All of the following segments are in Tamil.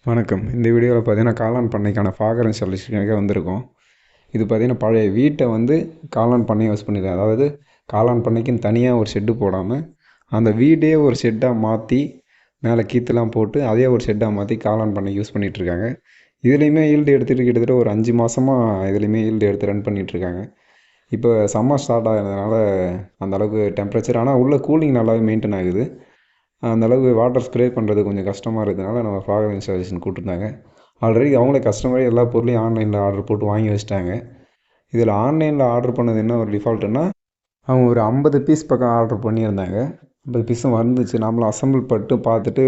வணக்கம். இந்த வீடியோவில் பார்த்தீங்கன்னா காளான் பண்ணைக்கான ஃபாகர் இன்ஸ்டாலேஷனுக்காக வந்திருக்கோம். இது பார்த்தீங்கன்னா பழைய வீட்டை வந்து காளான் பண்ணை யூஸ் பண்ணியிருக்காங்க. அதாவது காளான் பண்ணைக்குன்னு தனியாக ஒரு ஷெட்டு போடாமல் அந்த வீடே ஒரு ஷெட்டாக மாற்றி மேலே கீற்றுலாம் போட்டு அதே ஒரு ஷெட்டாக மாற்றி காளான் பண்ணை யூஸ் பண்ணிகிட்ருக்காங்க. இதுலேயுமே ஈல்டு எடுத்துகிட்டு கிட்டத்தட்ட ஒரு 5 மாதமாக இதுலேயுமே ஈல்டு எடுத்து ரன் பண்ணிகிட்ருக்காங்க. இப்போ சம்மர் ஸ்டார்ட் ஆகிறதுனால அந்தளவுக்கு டெம்பரேச்சர், ஆனால் உள்ள கூலிங் நல்லாவே மெயின்டைன் ஆகுது. அந்தளவுக்கு வாட்டர் ஸ்ப்ரே பண்ணுறது கொஞ்சம் கஷ்டமாக இருக்கிறதுனால நம்ம ஃபாகர் இன்ஸ்டாலேஷன் கூப்பிட்டுருந்தாங்க. ஆல்ரெடி அவங்களே கஸ்டமரே எல்லா பொருளையும் ஆன்லைனில் ஆர்டர் போட்டு வாங்கி வச்சிட்டாங்க. இதில் ஆன்லைனில் ஆர்டர் பண்ணது என்ன ஒரு டிஃபால்ட்டுன்னா, அவங்க ஒரு 50 பீஸ் பக்கம் ஆர்டர் பண்ணியிருந்தாங்க. 50 பீஸும் வந்துச்சு. நம்மளும் அசம்பிள் பண்ணிட்டு பார்த்துட்டு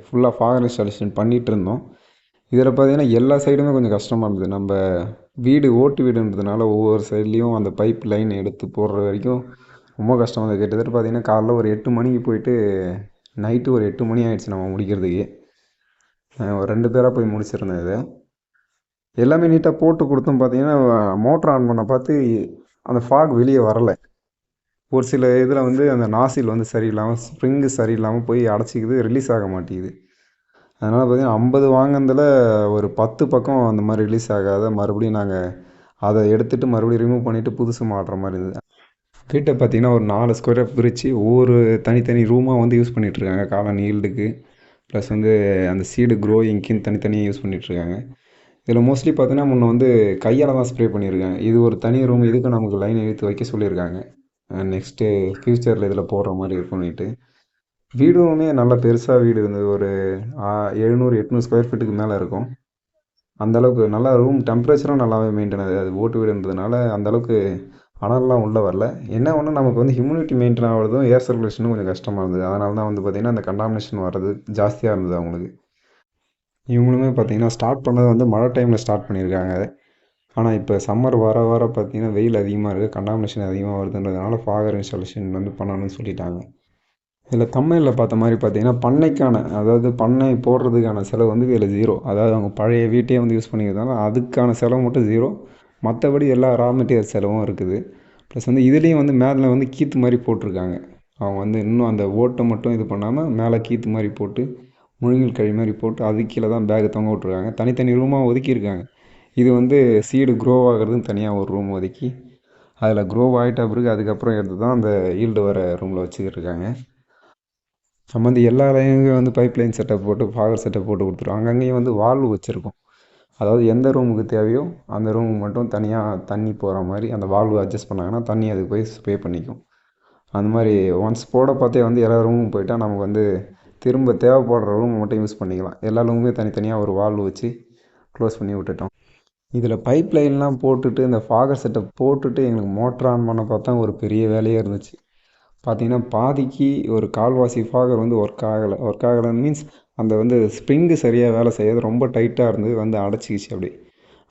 ஃபுல்லாக ஃபாகர் இன்ஸ்டாலேஷன் பண்ணிகிட்டு இருந்தோம். இதில் பார்த்தீங்கன்னா எல்லா சைடுமே கொஞ்சம் கஷ்டமாக இருந்தது. நம்ம வீடு ஓட்டு வீடுன்றதுனால ஒவ்வொரு சைட்லேயும் அந்த பைப் லைன் எடுத்து போடுற வரைக்கும் ரொம்ப கஷ்டமாக இருந்தது. கிட்டத்தட்ட பார்த்தீங்கன்னா காலைல ஒரு 8 மணிக்கு போயிட்டு நைட்டு ஒரு 8 மணி ஆகிடுச்சு நம்ம முடிக்கிறதுக்கு. ஒரு 2 பேராக போய் முடிச்சிருந்தேன் இதை. எல்லாமே நீட்டாக போட்டு கொடுத்தும் பார்த்தீங்கன்னா மோட்டர் ஆன் பண்ண பார்த்து அந்த ஃபாக் வெளியே வரலை. ஒரு சில இதில் வந்து அந்த நாசில் வந்து சரியில்லாமல் ஸ்ப்ரிங்கு சரியில்லாமல் போய் அடைச்சிக்குது, ரிலீஸ் ஆக மாட்டேங்குது. அதனால் பார்த்தீங்கன்னா 50 வாங்கினதில் ஒரு 10 பக்கம் அந்த மாதிரி ரிலீஸ் ஆகாத மறுபடியும் நாங்கள் அதை எடுத்துகிட்டு மறுபடியும் ரிமூவ் பண்ணிவிட்டு புதுசு மாட்டுற மாதிரி இருந்தது. வீட்டை பார்த்திங்கன்னா ஒரு 4 ஸ்கொயராக பிரித்து ஒவ்வொரு தனித்தனி ரூமாக வந்து யூஸ் பண்ணிகிட்ருக்காங்க. காளான் ஈல்டுக்கு ப்ளஸ் வந்து அந்த சீடு க்ரோயிங்க்குன்னு தனித்தனியாக யூஸ் பண்ணிகிட்ருக்காங்க. இதில் மோஸ்ட்லி பார்த்தீங்கன்னா முன்ன வந்து கையால் தான் ஸ்ப்ரே பண்ணியிருக்காங்க. இது ஒரு தனி ரூம், இதுக்கு நமக்கு லைன் இழுத்து வைக்க சொல்லியிருக்காங்க. நெக்ஸ்ட்டு ஃப்யூச்சரில் இதில் போடுற மாதிரி இருக்கும்னுட்டு. வீடுமே நல்லா பெருசாக வீடு இருந்தது. ஒரு 700-800 ஸ்கொயர் ஃபீட்டுக்கு மேலே இருக்கும். அந்தளவுக்கு நல்லா ரூம் டெம்பரேச்சரும் நல்லாவே மெயின்டைன் ஆகுது. அது ஓட்டு வீடுன்றதுனால அந்தளவுக்கு அனல்லாம் உள்ளே வரல. என்ன ஒன்று நமக்கு வந்து ஹியூமிடிட்டி மெயின்டைன் ஆகிறதும் ஏர் சர்க்குலேஷனும் கொஞ்சம் கஷ்டமாக இருந்தது. அதனால தான் வந்து பார்த்திங்கன்னா அந்த கண்டாமினேஷன் வர்றது ஜாஸ்தியாக இருந்தது அவங்களுக்கு. இவங்களுமே பார்த்திங்கன்னா ஸ்டார்ட் பண்ணது வந்து மழை டைமில் ஸ்டார்ட் பண்ணியிருக்காங்க. ஆனால் இப்போ சம்மர் வர வர பார்த்திங்கன்னா வெயில் அதிகமாக இருக்குது, கண்டாமினேஷன் அதிகமாக வருதுன்றதுனால ஃபாகர் இன்ஸ்டாலேஷன் வந்து பண்ணணும்னு சொல்லிட்டாங்க. இதில் தம்ப்நெயிலில் பார்த்த மாதிரி பார்த்திங்கன்னா பண்ணைக்கான, அதாவது பண்ணை போடுறதுக்கான செலவு வந்து இதில் 0. அதாவது அவங்க பழைய வீட்டையே வந்து யூஸ் பண்ணிக்கிறதால அதுக்கான செலவு மட்டும் 0. மற்றபடி எல்லா ரா மெட்டீரியல் செலவும் இருக்குது. ப்ளஸ் வந்து இதுலேயும் வந்து மேலே வந்து கீற்று மாதிரி போட்டிருக்காங்க. அவங்க வந்து இன்னும் அந்த ஓட்டை மட்டும் இது பண்ணாமல் மேலே கீற்று மாதிரி போட்டு முழுங்கல் கழி மாதிரி போட்டு அது கீழே தான் பேக்கு தொங்க விட்ருக்காங்க. தனித்தனி ரூமாக ஒதுக்கியிருக்காங்க. இது வந்து சீடு க்ரோ ஆகிறதுன்னு தனியாக ஒரு ரூம் ஒதுக்கி அதில் க்ரோ ஆகிட்ட பிறகு அதுக்கப்புறம் எடுத்து தான் அந்த ஈல்டு வர ரூமில் வச்சுக்கிட்டு இருக்காங்க. நம்ம வந்து எல்லா லைனுமே வந்து பைப் லைன் செட்டப் போட்டு ஃபாகர் செட்டப் போட்டு கொடுத்துருவோம். அங்கங்கேயும் வந்து வால்வு வச்சுருக்கோம். அதாவது எந்த ரூமுக்கு தேவையோ அந்த ரூமுக்கு மட்டும் தனியாக தண்ணி போகிற மாதிரி அந்த வால்வு அட்ஜஸ்ட் பண்ணாங்கன்னா தண்ணி அதுக்கு போய் ஸ்ப்ரே பண்ணிக்கும். அந்த மாதிரி ஒன்ஸ் போட பார்த்தே வந்து எல்லா ரூமும் போயிட்டால் நமக்கு வந்து திரும்ப தேவைப்படுற ரூம் மட்டும் யூஸ் பண்ணிக்கலாம். எல்லா ரூமுமே தனித்தனியாக ஒரு வால்வு வச்சு க்ளோஸ் பண்ணி விட்டுட்டோம். இதில் பைப் லைன்லாம் போட்டுட்டு இந்த ஃபாகர் செட்டப் போட்டுட்டு எங்களுக்கு மோட்டர் ஆன் பண்ண பார்த்தா ஒரு பெரிய வேலையாக இருந்துச்சு. பார்த்திங்கன்னா பாதிக்கு ஒரு கால்வாசி ஃபாகர் வந்து ஒர்க் ஆகலை மீன்ஸ் அந்த வந்து ஸ்ப்ரிங்கு சரியாக வேலை செய்யாது, ரொம்ப டைட்டாக இருந்தது, வந்து அடைச்சிக்கிச்சு. அப்படி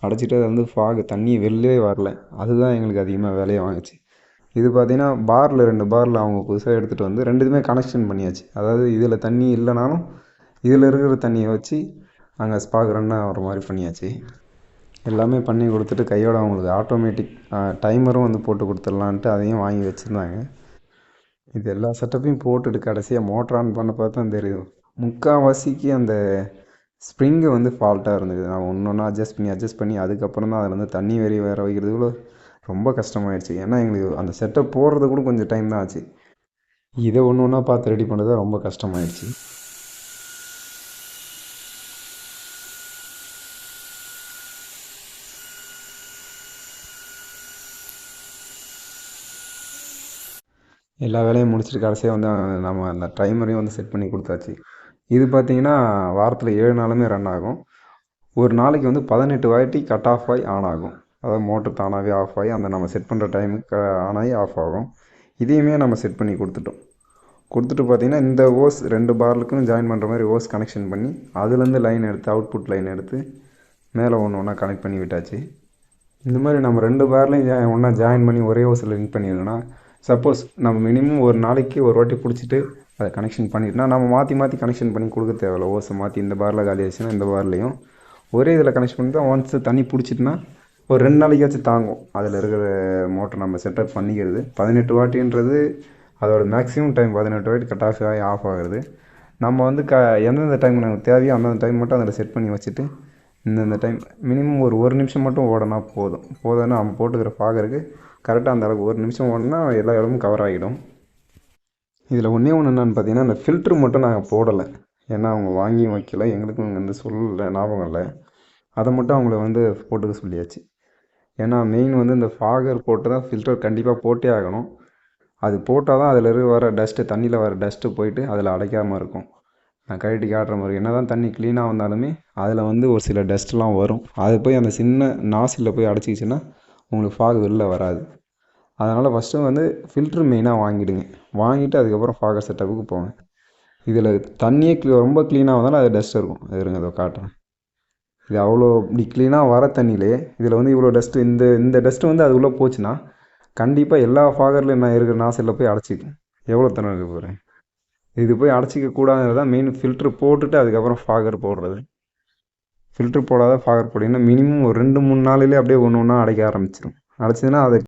அடைச்சிட்டு அது வந்து ஃபாகு தண்ணி வெளிலே வரல. அதுதான் எங்களுக்கு அதிகமாக வேலையை வாங்குச்சு. இது பார்த்திங்கன்னா பாரில் 2 பாரில் அவங்க புதுசாக எடுத்துகிட்டு வந்து 2மே கனெக்ஷன் பண்ணியாச்சு. அதாவது இதில் தண்ணி இல்லைனாலும் இதில் இருக்கிற தண்ணியை வச்சு நாங்கள் ஸ்பாக் ரன் ஆகிற மாதிரி பண்ணியாச்சு. எல்லாமே பண்ணி கொடுத்துட்டு கையோட அவங்களுக்கு ஆட்டோமேட்டிக் டைமரும் வந்து போட்டு கொடுத்துடலான்ட்டு அதையும் வாங்கி வச்சுருந்தாங்க. இது எல்லா செட்டப்பையும் போட்டுட்டு கடைசியாக மோட்டர் ஆன் பண்ண பார்த்தா தெரியும் முக்கால்வாசிக்கு அந்த ஸ்ப்ரிங்கு வந்து ஃபால்ட்டாக இருந்தது. நான் ஒன்று ஒன்றா அட்ஜஸ்ட் பண்ணி அதுக்கப்புறம் தான் அதில் வந்து தண்ணி வேற வைக்கிறதுக்குள்ள ரொம்ப கஷ்டமாயிடுச்சு. ஏன்னா எங்களுக்கு அந்த செட்டப் போடுறது கூட கொஞ்சம் டைம் தான் ஆச்சு. இதை ஒன்று ஒன்றா பார்த்து ரெடி பண்ணுறது ரொம்ப கஷ்டமாயிடுச்சு. எல்லா வேலையும் முடிச்சுட்டு கடைசியாக வந்து நம்ம அந்த டைமரையும் வந்து செட் பண்ணி கொடுத்தாச்சு. இது பார்த்திங்கன்னா வாரத்தில் 7 நாளுமே ரன் ஆகும். ஒரு நாளைக்கு வந்து 18 வாட்டி கட் ஆஃப் ஆகி ஆன் ஆகும். அதாவது மோட்டர் தானாகவே ஆஃப் ஆகி அந்த நம்ம செட் பண்ணுற டைமுக்கு ஆன் ஆகி ஆஃப் ஆகும். இதையுமே நம்ம செட் பண்ணி கொடுத்துட்டு பார்த்திங்கன்னா இந்த ஓஸ் 2 பார்லுக்கும் ஜாயின் பண்ணுற மாதிரி ஓஸ் கனெக்ஷன் பண்ணி அதுலேருந்து லைன் எடுத்து அவுட்புட் லைன் எடுத்து மேலே ஒன்று ஒன்றா கனெக்ட் பண்ணி விட்டாச்சு. இந்த மாதிரி நம்ம 2 பார்லையும் ஒன்றா ஜாயின் பண்ணி ஒரே ஓஸில் லிங்க் பண்ணிடணும்னா, சப்போஸ் நம்ம மினிமம் ஒரு நாளைக்கு ஒரு வாட்டி பிடிச்சிட்டு அதை கனெக்ஷன் பண்ணிட்டோம்னா நம்ம மாற்றி கனெக்ஷன் பண்ணி கொடுக்க தேவையில்ல. ஓஸை மாற்றி இந்த பாரில் காலி ஆச்சுன்னா இந்த பார்லையும் ஒரே இதில் கனெக்ஷன் பண்ணி தான் ஒன்ஸ் தண்ணி பிடிச்சிட்டுனா ஒரு 2 நாளைக்காச்சும் தாங்கும். அதில் இருக்கிற மோட்டர் நம்ம செட்டப் பண்ணிக்கிறது. 18 வாட்டின்றது அதோட மேக்ஸிமம் டைம் 18 வாட்டி கட் ஆஃப் ஆகி ஆஃப் ஆகுறது. நம்ம வந்து எந்தெந்த டைம் நமக்கு தேவையோ அந்தந்த டைம் மட்டும் அதில் செட் பண்ணி வச்சுட்டு இந்தந்த டைம் மினிமம் ஒரு நிமிஷம் மட்டும் ஓடினா போதும்னா நம்ம போட்டுக்கிற ஃபாகருக்கு கரெக்டாக அந்த அளவுக்கு 1 நிமிஷம் ஓடினா எல்லா இடமும் கவர் ஆகிடும். இதில் ஒன்றே ஒன்று என்னென்னு பார்த்தீங்கன்னா, அந்த ஃபில்ட்ரு மட்டும் நாங்கள் போடலை. ஏன்னா அவங்க வாங்கியும் வைக்கல, எங்களுக்கும் வந்து சொல்லலை, ஞாபகம் இல்லை. அதை மட்டும் அவங்கள வந்து போட்டுக்க சொல்லியாச்சு. ஏன்னா மெயின் வந்து இந்த ஃபாகர் போட்டு தான் ஃபில்டர் கண்டிப்பாக போட்டே ஆகணும். அது போட்டால் தான் அதில் வர டஸ்ட்டு, தண்ணியில் வர டஸ்ட்டு போயிட்டு அதில் அடைக்காமல் இருக்கும். நான் கழட்டி காட்டுற மாதிரி என்ன தான் தண்ணி க்ளீனாக வந்தாலுமே அதில் வந்து ஒரு சில டஸ்ட்லாம் வரும். அது போய் அந்த சின்ன நாசிலில் போய் அடைச்சிக்கிச்சின்னா உங்களுக்கு ஃபாக் வெளில வராது. அதனால் ஃபஸ்ட்டு வந்து ஃபில்ட்ரு மெயினாக வாங்கிவிடுங்க. வாங்கிட்டு அதுக்கப்புறம் ஃபாகர் செட்டப்புக்கு போங்க. இதில் தண்ணியே ரொம்ப க்ளீனாக வந்தாலும் அது டஸ்ட் இருக்கும். அது இருங்க அதை காட்டுறேன். இது அவ்வளோ இப்படி க்ளீனாக வர தண்ணியிலே இதில் வந்து இவ்வளோ டஸ்ட்டு, இந்த டஸ்ட்டு வந்து அது உள்ளே போச்சுன்னா கண்டிப்பாக எல்லா ஃபாகர்லையும் நான் இருக்கிற நாசிலில் போய் அடைச்சிக்கும். எவ்வளோ தண்ணி இருக்குது பாருங்க. இது போய் அடைச்சிக்க கூடாதுங்கிறது தான் மெயின். ஃபில்ட்ரு போட்டுட்டு அதுக்கப்புறம் ஃபாகர் போடுறது. ஃபில்ட்ரு போடாத ஃபாகர் போட்டிங்கன்னா மினிமம் ஒரு 2-3 நாளிலே அப்படியே ஒன்று ஒன்றா அடைக்க ஆரம்பிச்சிடும். அடைச்சிதுன்னா அதை